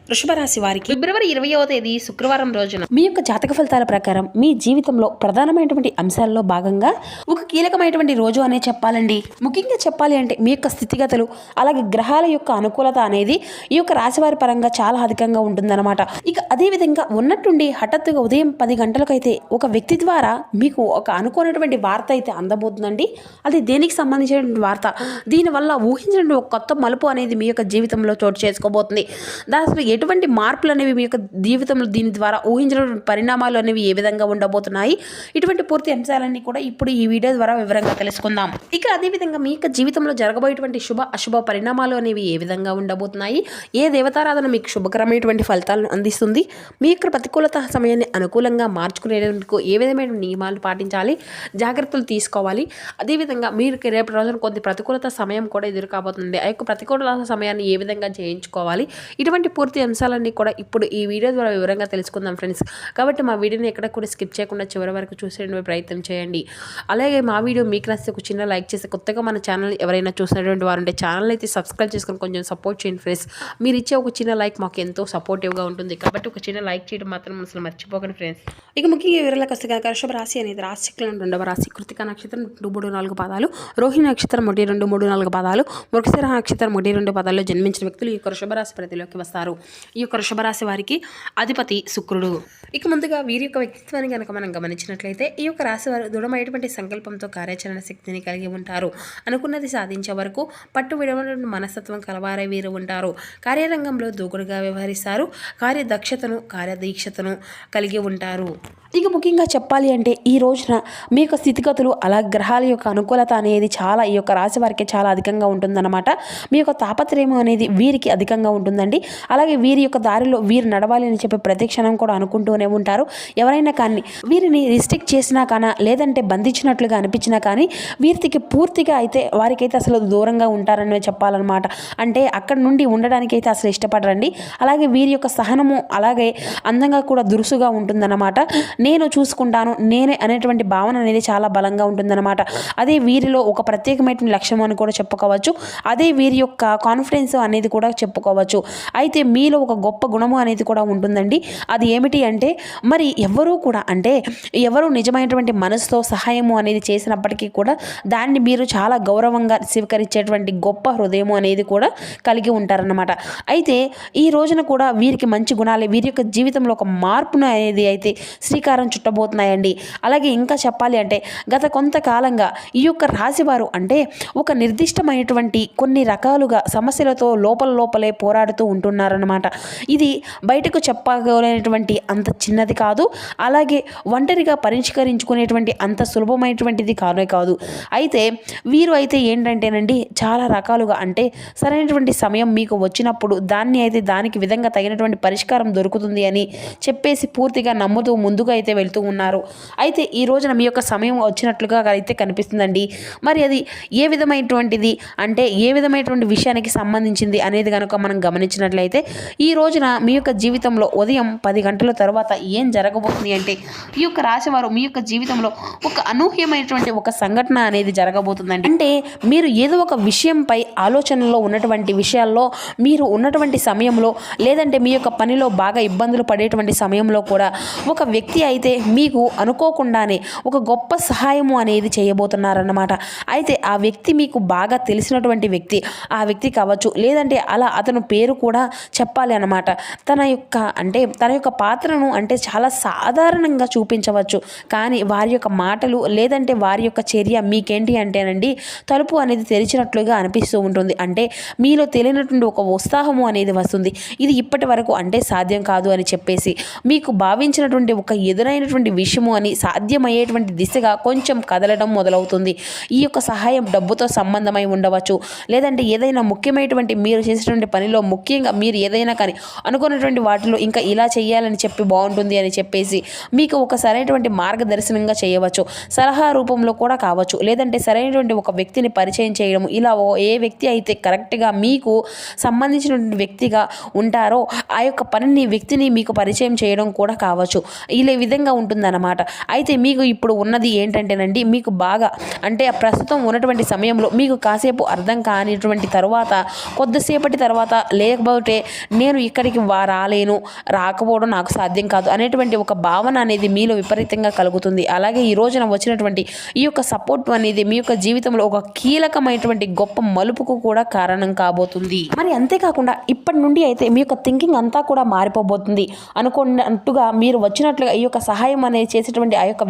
వృషభ రాశి వారికి ఫిబ్రవరి 20వ తేదీ శుక్రవారం రోజున మీ యొక్క జాతక ఫలితాల ప్రకారం మీ జీవితంలో ప్రధానమైనటువంటి అంశాల్లో భాగంగా ఒక కీలకమైనటువంటి రోజు అనే చెప్పాలండి. ముఖ్యంగా చెప్పాలి అంటే మీ యొక్క స్థితిగతులు అలాగే గ్రహాల యొక్క అనుకూలత అనేది ఈ యొక్క రాశివారి పరంగా చాలా అధికంగా ఉంటుందన్నమాట. ఇక అదేవిధంగా ఉన్నట్టుండి హఠాత్తుగా ఉదయం 10 గంటలకైతే ఒక వ్యక్తి ద్వారా మీకు ఒక అనుకోనటువంటి వార్త అయితే అందబోతుందండి. అది దేనికి సంబంధించినటువంటి వార్త, దీనివల్ల ఊహించినటువంటి ఒక కొత్త మలుపు అనేది మీ యొక్క జీవితంలో చోటు చేసుకోబోతుంది. దాని ఎటువంటి మార్పులు అనేవి మీ యొక్క జీవితంలో దీని ద్వారా ఊహించినటువంటి పరిణామాలు అనేవి ఏ విధంగా ఉండబోతున్నాయి, ఇటువంటి పూర్తి అంశాలన్నీ కూడా ఇప్పుడు ఈ వీడియో ద్వారా వివరంగా తెలుసుకుందాం. ఇక అదేవిధంగా మీ యొక్క జీవితంలో జరగబోయేటువంటి శుభ అశుభ పరిణామాలు అనేవి ఏ విధంగా ఉండబోతున్నాయి, ఏ దేవతారాధన మీకు శుభకరమైనటువంటి ఫలితాలను అందిస్తుంది, మీ యొక్క ప్రతికూలత సమయాన్ని అనుకూలంగా మార్చుకునేందుకు ఏ విధమైన నియమాలు పాటించాలి, జాగ్రత్తలు తీసుకోవాలి, అదేవిధంగా మీరు రేపు రోజున కొద్ది ప్రతికూలత సమయం కూడా ఎదురు కాబోతుంది. ఆ యొక్క ప్రతికూలత సమయాన్ని ఏ విధంగా చేయించుకోవాలి, ఇటువంటి పూర్తి అంశాలన్నీ కూడా ఇప్పుడు ఈ వీడియో ద్వారా వివరంగా తెలుసుకుందాం ఫ్రెండ్స్. కాబట్టి మా వీడియోని ఎక్కడ కూడా స్కిప్ చేయకుండా చివరి వరకు చూసేటువంటి ప్రయత్నం చేయండి. అలాగే మా వీడియో మీకు నచ్చితే ఒక చిన్న లైక్ చేసి, కొత్తగా మన ఛానల్ ఎవరైనా చూసినటువంటి వారు ఉంటే ఛానల్ అయితే సబ్స్క్రైబ్ చేసుకొని కొంచెం సపోర్ట్ చేయండి ఫ్రెండ్స్. మీరు ఇచ్చే ఒక చిన్న లైక్ మాకు ఎంతో సపోర్టివ్గా ఉంటుంది. కాబట్టి ఒక చిన్న లైక్ చేయడం మాత్రం అసలు మర్చిపోకండి ఫ్రెండ్స్. ఇక ముఖ్యంగా వివరాలకు వస్తే కనుక వృషభ రాశి అనేది రాశిలో 2వ రాశి. కృతిక నక్షత్రం 2, 3, 4 పాదాలు, రోహిణి నక్షత్రం 1, 2, 3, 4 పాదాలు, మృగశిర నక్షత్రం 1, 2 పాదాల్లో జన్మించిన వ్యక్తులు ఈ యొక్క వృషభ రాశి పరిధిలోకి వస్తారు. ఈ యొక్క వృషభ రాశి వారికి అధిపతి శుక్రుడు. ఇక ముందుగా వీరి యొక్క వ్యక్తిత్వాన్ని కనుక మనం గమనించినట్లయితే ఈ యొక్క రాశి వారు దృఢమైనటువంటి సంకల్పంతో కార్యాచరణ శక్తిని కలిగి ఉంటారు. అనుకున్నది సాధించే వరకు పట్టు విడవటువంటి మనస్తత్వం కలవారే వీరు ఉంటారు. కార్యరంగంలో దూకుడుగా వ్యవహరిస్తారు. కార్యదక్షతను కార్యదీక్షతను కలిగి ఉంటారు. ఇక ముఖ్యంగా చెప్పాలి అంటే ఈ రోజున మీ యొక్క స్థితిగతులు అలా గ్రహాల యొక్క అనుకూలత అనేది చాలా ఈ యొక్క రాశి వారికి చాలా అధికంగా ఉంటుందన్నమాట. మీ యొక్క తాపత్రయం అనేది వీరికి అధికంగా ఉంటుందండి. అలాగే వీరి యొక్క దారిలో వీరు నడవాలి అని చెప్పి ప్రతి క్షణం కూడా అనుకుంటూనే ఉంటారు. ఎవరైనా కానీ వీరిని రిస్ట్రిక్ట్ చేసినా కానీ లేదంటే బంధించినట్లుగా అనిపించినా కానీ వీరికి పూర్తిగా అయితే వారికైతే అసలు దూరంగా ఉంటారని చెప్పాలన్నమాట. అంటే అక్కడ నుండి ఉండడానికి అయితే అసలు ఇష్టపడరండి. అలాగే వీరి యొక్క సహనము అలాగే అందంగా కూడా దురుసుగా ఉంటుందన్నమాట. నేను చూసుకుంటాను, నేనే అనేటువంటి భావన అనేది చాలా బలంగా ఉంటుందన్నమాట. అదే వీరిలో ఒక ప్రత్యేకమైన లక్ష్యం అని కూడా చెప్పుకోవచ్చు. అదే వీరి యొక్క కాన్ఫిడెన్స్ అనేది కూడా చెప్పుకోవచ్చు. అయితే మీలో ఒక గొప్ప గుణము అనేది కూడా ఉంటుందండి. అది ఏమిటి అంటే మరి ఎవరూ కూడా అంటే ఎవరు నిజమైనటువంటి మనసుతో సహాయము అనేది చేసినప్పటికీ కూడా దాన్ని మీరు చాలా గౌరవంగా స్వీకరించేటువంటి గొప్ప హృదయము అనేది కూడా కలిగి ఉంటారన్నమాట. అయితే ఈ రోజున కూడా వీరికి మంచి గుణాలే వీరి యొక్క జీవితంలో ఒక మార్పును అనేది అయితే శ్రీకారం చుట్టబోతున్నాయండి. అలాగే ఇంకా చెప్పాలి అంటే గత కొంతకాలంగా ఈ యొక్క రాశివారు అంటే ఒక నిర్దిష్టమైనటువంటి కొన్ని రకాలుగా సమస్యలతో లోపలే పోరాడుతూ ఉంటున్నారన్నమాట. ఇది బయటకు చెప్పగలిగినటువంటి అంత చిన్నది కాదు, అలాగే ఒంటరిగా పరిష్కరించుకునేటువంటి అంత సులభమైనటువంటిది కాదు. అయితే వీరు అయితే ఏంటంటేనండి చాలా రకాలుగా అంటే సరైనటువంటి సమయం మీకు వచ్చినప్పుడు దానికి విధంగా తగినటువంటి పరిష్కారం దొరుకుతుంది అని చెప్పేసి పూర్తిగా నమ్ముతూ ముందుగా అయితే వెళ్తూ ఉన్నారు. అయితే ఈ రోజున మీ యొక్క సమయం వచ్చినట్లుగా అయితే కనిపిస్తుందండి. మరి అది ఏ విధమైనటువంటిది అంటే ఏ విధమైనటువంటి విషయానికి సంబంధించింది అనేది కనుక మనం గమనించినట్లయితే ఈ రోజున మీ యొక్క జీవితంలో ఉదయం 10 గంటల తర్వాత ఏం జరగబోతుంది అంటే ఈ యొక్క రాశివారు మీ యొక్క జీవితంలో ఒక అనూహ్యమైనటువంటి ఒక సంఘటన అనేది జరగబోతుందండి. అంటే మీరు ఏదో ఒక విషయంపై ఆలోచనలో ఉన్నటువంటి విషయాల్లో మీరు ఉన్నటువంటి సమయంలో లేదంటే మీ యొక్క పనిలో బాగా ఇబ్బందులు పడేటువంటి సమయంలో కూడా ఒక వ్యక్తి అయితే మీకు అనుకోకుండానే ఒక గొప్ప సహాయము అనేది చేయబోతున్నారన్నమాట. అయితే ఆ వ్యక్తి మీకు బాగా తెలిసినటువంటి వ్యక్తి, ఆ వ్యక్తి కావచ్చు లేదంటే అలా అతను పేరు కూడా చెప్పాలి అన్నమాట. తన యొక్క పాత్రను అంటే చాలా సాధారణంగా చూపించవచ్చు, కానీ వారి యొక్క మాటలు లేదంటే వారి యొక్క చర్య మీకేంటి అంటేనండి తలుపు అనేది తెరిచినట్లుగా అనిపిస్తూ ఉంటుంది. అంటే మీలో తెలియనటువంటి ఒక ఉత్సాహము అనేది వస్తుంది. ఇది ఇప్పటి వరకు అంటే సాధ్యం కాదు అని చెప్పేసి మీకు భావించినటువంటి ఒక ఎదురైనటువంటి విషయము అని సాధ్యమయ్యేటువంటి దిశగా కొంచెం కదలడం మొదలవుతుంది. ఈ యొక్క సహాయం డబ్బుతో సంబంధమై ఉండవచ్చు, లేదంటే ఏదైనా ముఖ్యమైనటువంటి మీరు చేసేటువంటి పనిలో ముఖ్యంగా మీరు ఏదైనా కానీ అనుకున్నటువంటి వాటిలో ఇంకా ఇలా చేయాలని చెప్పి బాగుంటుంది అని చెప్పేసి మీకు ఒక సరైనటువంటి మార్గదర్శనంగా చేయవచ్చు. సలహా రూపంలో కూడా కావచ్చు, లేదంటే సరైనటువంటి ఒక వ్యక్తిని పరిచయం చేయడం, ఇలా ఏ వ్యక్తి అయితే కరెక్ట్గా మీకు సంబంధించినటువంటి వ్యక్తిగా ఉంటారో ఆ యొక్క వ్యక్తిని మీకు పరిచయం చేయడం కూడా కావచ్చు. ఇలా విధంగా ఉంటుందన్నమాట. అయితే మీకు ఇప్పుడు ఉన్నది ఏంటంటేనండి మీకు బాగా అంటే ప్రస్తుతం ఉన్నటువంటి సమయంలో మీకు కాసేపు అర్థం కానిటువంటి తర్వాత కొద్దిసేపటి తర్వాత లేకపోతే నేను ఇక్కడికి రాలేను, రాకపోవడం నాకు సాధ్యం కాదు అనేటువంటి ఒక భావన అనేది మీలో విపరీతంగా కలుగుతుంది. అలాగే ఈ రోజున వచ్చినటువంటి ఈ యొక్క సపోర్ట్ అనేది మీ యొక్క జీవితంలో ఒక కీలకమైనటువంటి గొప్ప మలుపుకు కూడా కారణం కాబోతుంది. మరి అంతేకాకుండా ఇప్పటి నుండి అయితే మీ యొక్క థింకింగ్ అంతా కూడా మారిపోబోతుంది. అనుకున్నట్టుగా మీరు వచ్చినట్లుగా ఈ యొక్క సహాయం అనేది చేసేటువంటి ఆ యొక్క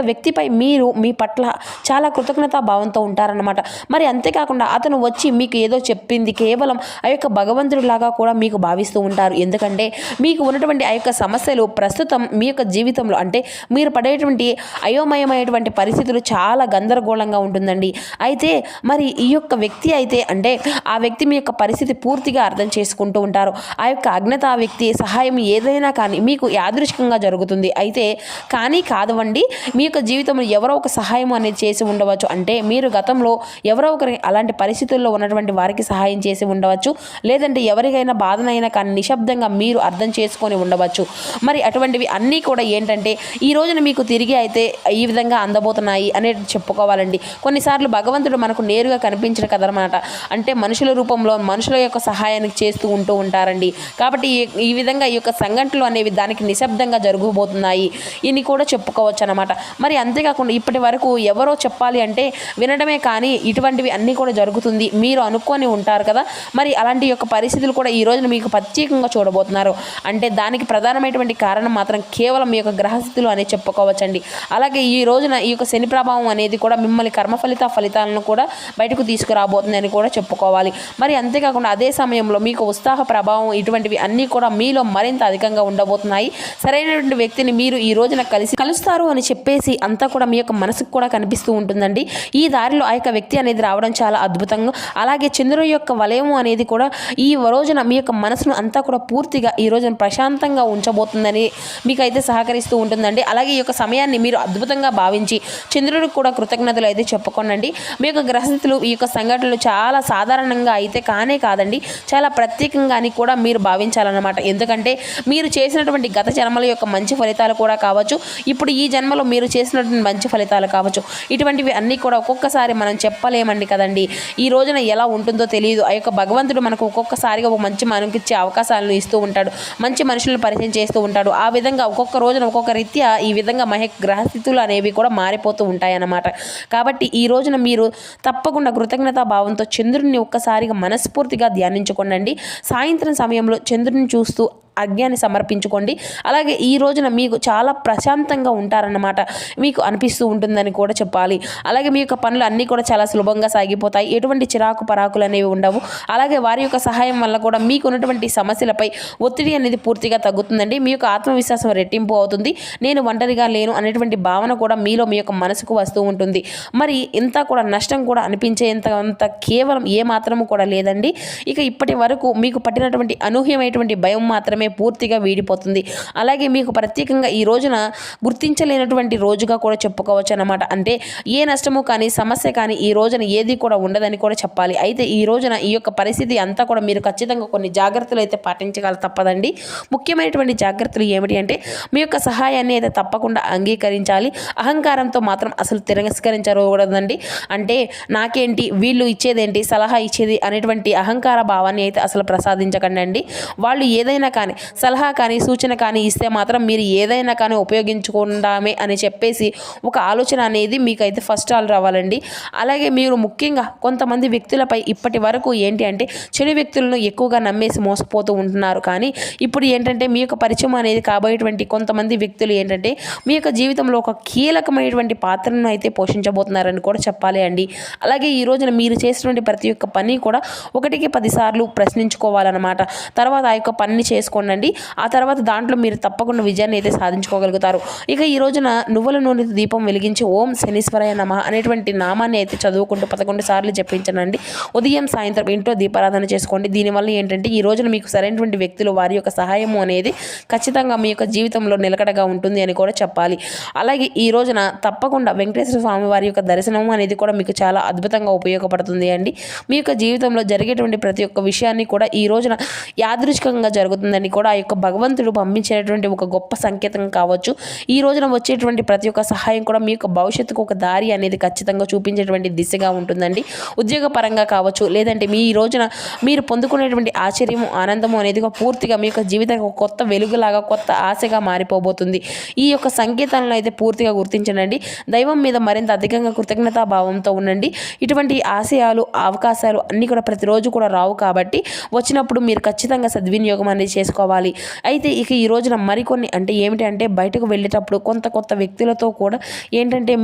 వ్యక్తిపై మీరు మీ పట్ల చాలా కృతజ్ఞతా భావంతో ఉంటారన్నమాట. మరి అంతేకాకుండా అతను వచ్చి మీకు ఏదో చెప్పింది కేవలం ఆ యొక్క భగవంతుడిలాగా కూడా మీకు భావిస్తూ ఉంటారు. ఎందుకంటే మీకు ఉన్నటువంటి ఆ యొక్క సమస్యలు ప్రస్తుతం మీ యొక్క జీవితంలో అంటే మీరు పడేటువంటి అయోమయమైనటువంటి పరిస్థితులు చాలా గందరగోళంగా ఉంటుందండి. అయితే మరి ఈ యొక్క వ్యక్తి అయితే అంటే ఆ వ్యక్తి మీ యొక్క పరిస్థితి పూర్తిగా అర్థం చేసుకుంటూ ఉంటారు. ఆ యొక్క అజ్ఞాత వ్యక్తి సహాయం ఏదైనా కానీ మీకు యాదృచ్ఛికంగా జరుగుతుంది. అయితే కానీ కాదవండి, మీ యొక్క జీవితంలో ఎవరో ఒక సహాయం అనేది చేసి ఉండవచ్చు. అంటే మీరు గతంలో ఎవరో ఒకరి అలాంటి పరిస్థితుల్లో ఉన్నటువంటి వారికి సహాయం చేసి ఉండవచ్చు. లేదంటే ఎవరికైనా బాధనైనా కానీ నిశ్శబ్దంగా మీరు అర్థం చేసుకొని ఉండవచ్చు. మరి అటువంటివి అన్నీ కూడా ఏంటంటే ఈ రోజున మీకు తిరిగి అయితే ఈ విధంగా అందబోతున్నాయి అనేది చెప్పుకోవాలండి. కొన్నిసార్లు భగవంతుడు మనకు నేరుగా కనిపించడు కదనమాట. అంటే మనుషుల రూపంలో మనుషుల యొక్క సహాయానికి చేస్తూ ఉంటారండి. కాబట్టి ఈ విధంగా ఈ యొక్క సంఘటనలు అనేవి దానికి నిశ్శబ్దంగా జరగబోతున్నాయి ఇని కూడా చెప్పుకోవచ్చు అనమాట. మరి అంతేకాకుండా ఇప్పటి వరకు ఎవరో చెప్పాలి అంటే వినడమే కానీ ఇటువంటివి అన్నీ కూడా జరుగుతుంది మీరు అనుకొని ఉంటారు కదా. మరి అలాంటి యొక్క పరిస్థితులు కూడా ఈ రోజున మీకు ప్రత్యేకంగా చూడబోతున్నారు. అంటే దానికి ప్రధానమైనటువంటి కారణం మాత్రం కేవలం మీ యొక్క గ్రహస్థితులు అనేది చెప్పుకోవచ్చండి. అలాగే ఈ రోజున ఈ యొక్క శని ప్రభావం అనేది కూడా మిమ్మల్ని ఫలితాలను కూడా బయటకు తీసుకురాబోతుంది అని కూడా చెప్పుకోవాలి. మరి అంతేకాకుండా అదే సమయంలో మీకు ఉత్సాహ ప్రభావం ఇటువంటివి అన్నీ కూడా మీలో మరింత అధికంగా ఉండబోతున్నాయి. సరైనటువంటి వ్యక్తిని మీరు ఈ రోజున కలుస్తారు అని చెప్పేసి అంతా కూడా మీ యొక్క మనసుకు కూడా కనిపిస్తూ ఉంటుందండి. ఈ దారిలో ఆ యొక్క వ్యక్తి అనేది రావడం చాలా అద్భుతంగా, అలాగే చంద్రుడి యొక్క వలయం అనేది కూడా ఈ రోజున మీ యొక్క మనసును అంతా కూడా పూర్తిగా ఈ రోజున ప్రశాంతంగా ఉంచబోతుందని మీకైతే సహకరిస్తూ ఉంటుందండి. అలాగే ఈ యొక్క సమయాన్ని మీరు అద్భుతంగా భావించి చంద్రుడికి కూడా కృతజ్ఞతలు అయితే చెప్పుకోనండి. మీ యొక్క గ్రహస్థితులు ఈ యొక్క సంఘటనలు చాలా సాధారణంగా అయితే కాదండి, చాలా ప్రత్యేకంగా అని కూడా మీరు భావించాలన్నమాట. ఎందుకంటే మీరు చేసినటువంటి గత జన్మల యొక్క మంచి ఫలితాలు కూడా కావచ్చు, ఇప్పుడు ఈ జన్మలో మీరు చేసినటువంటి మంచి ఫలితాలు కావచ్చు, ఇటువంటివి అన్నీ కూడా ఒక్కొక్కసారి మనం చెప్పలేమండి కదండి. ఈ రోజున ఎలా ఉంటుందో తెలియదు. ఆ యొక్క భగవంతుడు మనకు ఒక్కొక్కసారిగా ఒక మంచి మనకిచ్చే అవకాశాలను ఇస్తూ ఉంటాడు, మంచి మనుషులను పరిచయం చేస్తూ ఉంటాడు. ఆ విధంగా ఒక్కొక్క రోజున ఒక్కొక్క రీత్యా ఈ విధంగా గ్రహస్థితులు అనేవి కూడా మారిపోతూ ఉంటాయన్నమాట. కాబట్టి ఈ రోజున మీరు తప్పకుండా కృతజ్ఞతా భావంతో చంద్రుడిని ఒక్కసారిగా మనస్ఫూర్తిగా ధ్యానించుకోండి. సాయంత్రం సమయంలో చంద్రుడిని చూస్తూ అర్ఘ్యాన్ని సమర్పించుకోండి. అలాగే ఈ రోజున మీకు చాలా ప్రశాంతంగా ఉంటారన్నమాట, మీకు అనిపిస్తూ ఉంటుందని కూడా చెప్పాలి. అలాగే మీ యొక్క పనులు అన్నీ కూడా చాలా సులభంగా సాగిపోతాయి, ఎటువంటి చిరాకు పరాకులు అనేవి ఉండవు. అలాగే వారి యొక్క సహాయం వల్ల కూడా మీకు ఉన్నటువంటి సమస్యలపై ఒత్తిడి అనేది పూర్తిగా తగ్గుతుందండి. మీ యొక్క ఆత్మవిశ్వాసం రెట్టింపు అవుతుంది. నేను ఒంటరిగా లేను అనేటువంటి భావన కూడా మీలో మీ యొక్క మనసుకు వస్తూ ఉంటుంది. మరి ఇంత కూడా నష్టం కూడా అనిపించేంత కేవలం ఏ మాత్రము కూడా లేదండి. ఇక ఇప్పటి వరకు మీకు పట్టినటువంటి అనూహ్యమైనటువంటి భయం మాత్రమే పూర్తిగా వీడిపోతుంది. అలాగే మీకు ప్రత్యేకంగా ఈ రోజున గుర్తించలేనటువంటి రోజుగా కూడా చెప్పుకోవచ్చు అన్నమాట. అంటే ఏ నష్టము కానీ సమస్య కానీ ఈ రోజున ఏది కూడా ఉండదని కూడా చెప్పాలి. అయితే ఈ రోజున ఈ యొక్క పరిస్థితి అంతా కూడా మీరు ఖచ్చితంగా కొన్ని జాగ్రత్తలు అయితే పాటించగల తప్పదండి. ముఖ్యమైనటువంటి జాగ్రత్తలు ఏమిటి అంటే మీ యొక్క సహాయాన్ని అయితే తప్పకుండా అంగీకరించాలి. అహంకారంతో మాత్రం అసలు తిరస్కరించకూడదండి. అంటే నాకేంటి, వీళ్ళు ఇచ్చేదేంటి, సలహా ఇచ్చేది అనేటువంటి అహంకార భావాన్ని అయితే అసలు ప్రసాదించకండి. వాళ్ళు ఏదైనా కానీ సలహా కానీ సూచన కానీ ఇస్తే మాత్రం మీరు ఏదైనా కానీ ఉపయోగించుకుందామే అని చెప్పేసి ఒక ఆలోచన అనేది మీకైతే ఫస్ట్ రావాలండి. అలాగే మీరు ముఖ్యంగా కొంతమంది వ్యక్తులపై ఇప్పటి వరకు ఏంటి అంటే చెడు వ్యక్తులను ఎక్కువగా నమ్మేసి మోసపోతూ ఉంటున్నారు. కానీ ఇప్పుడు ఏంటంటే మీ యొక్క పరిచయం అనేది కాబోయేటువంటి కొంతమంది వ్యక్తులు ఏంటంటే మీ యొక్క జీవితంలో ఒక కీలకమైనటువంటి పాత్రను అయితే పోషించబోతున్నారని కూడా చెప్పాలి అండి. అలాగే ఈ రోజున మీరు చేసినటువంటి ప్రతి ఒక్క పని కూడా 1కి 10 సార్లు ప్రశ్నించుకోవాలన్నమాట. తర్వాత ఆ యొక్క పనిని చేసుకోండి. ఆ తర్వాత దాంట్లో మీరు తప్పకుండా విజయాన్ని అయితే సాధించుకోగలుగుతారు. ఇక ఈ రోజున నువ్వుల నూనె దీపం వెలిగించి ఓం శనీశ్వరాయ నమః అనేటువంటి నామాన్ని అయితే చదువుకుంటూ 11 సార్లు జపించండి. ఉదయం సాయంత్రం ఇంట్లో దీపారాధన చేసుకోండి. దీనివల్ల ఏంటంటే ఈ రోజున మీకు సరైనటువంటి వ్యక్తులు వారి యొక్క సహాయము అనేది ఖచ్చితంగా మీ యొక్క జీవితంలో నిలకడగా ఉంటుంది అని కూడా చెప్పాలి. అలాగే ఈ రోజున తప్పకుండా వెంకటేశ్వర స్వామి వారి యొక్క దర్శనం అనేది కూడా మీకు చాలా అద్భుతంగా ఉపయోగపడుతుంది అండి. మీ యొక్క జీవితంలో జరిగేటువంటి ప్రతి ఒక్క విషయాన్ని కూడా ఈ రోజున యాదృచ్ఛికంగా జరుగుతుందని కూడా ఆ యొక్క భగవంతుడు పంపించేటువంటి ఒక గొప్ప సంకేతం కావచ్చు. ఈ రోజున వచ్చేటువంటి ప్రతి ఒక్క సహాయం కూడా మీ యొక్క భవిష్యత్తుకు ఒక దారి అనేది ఖచ్చితంగా చూపించేటువంటి దిశగా ఉంటుందండి. ఉద్యోగ పరంగా కావచ్చు, లేదంటే మీ ఈ రోజున మీరు పొందుకునేటువంటి ఆశ్చర్యము, ఆనందము అనేది పూర్తిగా మీ యొక్క జీవితానికి ఒక కొత్త వెలుగులాగా, కొత్త ఆశగా మారిపోబోతుంది. ఈ యొక్క సంకేతాలను అయితే పూర్తిగా గుర్తించండి. దైవం మీద మరింత అధికంగా కృతజ్ఞతాభావంతో ఉండండి. ఇటువంటి ఆశయాలు, అవకాశాలు అన్నీ కూడా ప్రతిరోజు కూడా రావు కాబట్టి వచ్చినప్పుడు మీరు ఖచ్చితంగా సద్వినియోగం అనేది చేసుకోవాలి. అయితే ఇక ఈ రోజున మరికొన్ని ఏమిటంటే బయటకు వెళ్ళేటప్పుడు కొత్త వ్యక్తులతో కూడా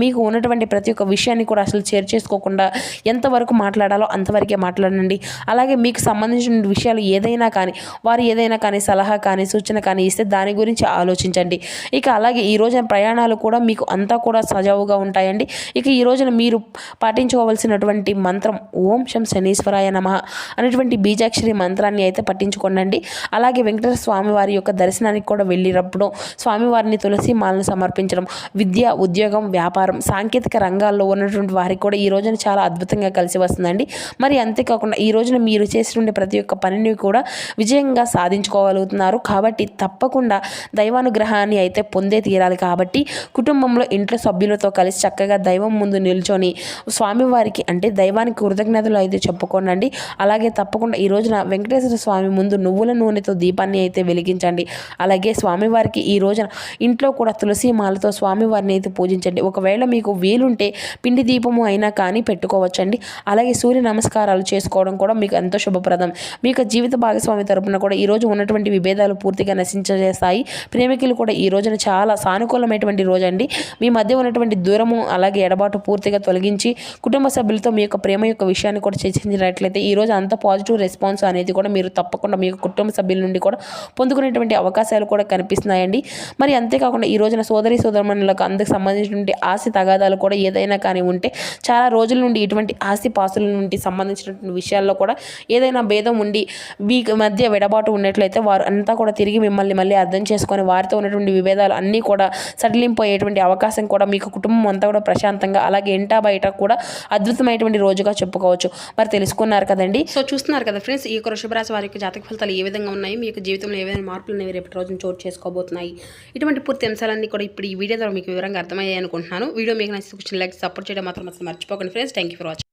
మీకు ఉన్నటువంటి ప్రతి ఒక్క విషయాన్ని కూడా అసలు షేర్ చేసుకోకుండా ఎంతవరకు మాట్లాడాలో అంతవరకే మాట్లాడండి. అలాగే మీకు సంబంధించిన విషయాలు ఏదైనా కానీ, వారు ఏదైనా కానీ సలహా కానీ, సూచన కానీ ఇస్తే దాని గురించి ఆలోచించండి. ఇక అలాగే ఈ రోజున ప్రయాణాలు కూడా మీకు అంతా కూడా సజావుగా ఉంటాయండి. ఇక ఈ రోజున మీరు పాటించుకోవాల్సినటువంటి మంత్రం ఓం శం శనీశ్వరాయ నమః అనేటువంటి బీజాక్షరి మంత్రాన్ని అయితే పట్టించుకోండి. అలాగే వెంకటేశ్వర స్వామి వారి యొక్క దర్శనానికి కూడా వెళ్ళినప్పుడు స్వామివారిని తులసి మాలను సమర్పించడం విద్య, ఉద్యోగం, వ్యాపారం, సాంకేతిక రంగాల్లో ఉన్నటువంటి వారికి కూడా ఈ రోజున చాలా అద్భుతంగా కలిసి వస్తుందండి. మరి అంతేకాకుండా ఈ రోజున మీరు చేసినటువంటి ప్రతి ఒక్క పనిని కూడా విజయంగా సాధించుకోగలుగుతున్నారు. కాబట్టి తప్పకుండా దైవానుగ్రహాన్ని అయితే పొందే తీరాలి. కాబట్టి కుటుంబంలో ఇంట్లో సభ్యులతో కలిసి చక్కగా దైవం ముందు నిల్చొని స్వామివారికి దైవానికి కృతజ్ఞతలు అయితే చెప్పుకోనండి. అలాగే తప్పకుండా ఈ రోజున వెంకటేశ్వర స్వామి ముందు నువ్వుల నూనెతో దీపాన్ని అయితే వెలిగించండి. అలాగే స్వామివారికి ఈ రోజున ఇంట్లో కూడా తులసి మాలతో స్వామివారిని అయితే పూజించండి. ఒకవేళ మీకు వీలుంటే పిండి దీపము అయినా కానీ పెట్టుకోవచ్చండి. అలాగే సూర్య నమస్కారాలు చేసుకోవడం కూడా మీకు ఎంతో శుభప్రదం. మీ యొక్క జీవిత భాగస్వామి తరపున కూడా ఈరోజు ఉన్నటువంటి విభేదాలు పూర్తిగా నశించేస్తాయి. ప్రేమికులు కూడా ఈ రోజున చాలా సానుకూలమైనటువంటి రోజు అండి. మీ మధ్య ఉన్నటువంటి దూరము అలాగే ఎడబాటు పూర్తిగా తొలగించి కుటుంబ సభ్యులతో మీ యొక్క ప్రేమ యొక్క విషయాన్ని కూడా చర్చించినట్లయితే ఈ రోజు అంత పాజిటివ్ రెస్పాన్స్ అనేది కూడా మీరు తప్పకుండా మీ యొక్క కుటుంబ సభ్యుల నుండి కూడా పొందుకునేటువంటి అవకాశాలు కూడా కనిపిస్తున్నాయండి. మరి అంతేకాకుండా ఈ రోజున సోదరి సోదరుమణులకు అందుకు సంబంధించినటువంటి ఆస్తి తగాదాలు కూడా ఏదైనా కానీ ఉంటే చాలా రోజుల నుండి ఇటువంటి ఆస్తి పాస్తుల నుండి సంబంధించినటువంటి విషయాల్లో కూడా ఏదైనా భేదం ఉండి మీ మధ్య విడబాటు ఉన్నట్లయితే వారు అంతా కూడా తిరిగి మిమ్మల్ని మళ్ళీ అర్థం చేసుకొని వారితో ఉన్నటువంటి విభేదాలు అన్నీ కూడా సడలింపోయేటువంటి అవకాశం కూడా మీకు కుటుంబం అంతా కూడా ప్రశాంతంగా అలాగే ఇంటా బయట కూడా అద్భుతమైనటువంటి రోజుగా చెప్పుకోవచ్చు. మరి తెలుసుకున్నారు కదండి. సో చూస్తున్నారు కదా ఫ్రెండ్స్, ఈ యొక్క వృషభ రాశి వారి యొక్క జాతక ఫలితాలు ఏ విధంగా ఉన్నాయి, మీ యొక్క జీవితంలో ఏవైనా మార్పులు అనేవి రేపటి రోజున చోటు చేసుకోబోతున్నాయి. ఇటువంటి పూర్తి అంశాలన్నీ కూడా ఇప్పుడు ఈ వీడియో ద్వారా మీకు వివరంగా అర్థమయ్యాయి అనుకుంటున్నాను. వీడియో మీకు నచ్చితే లైక్ సపోర్ట్ చేయడం మాత్రం అసలు మర్చిపోకండి friends. Thank you for watching.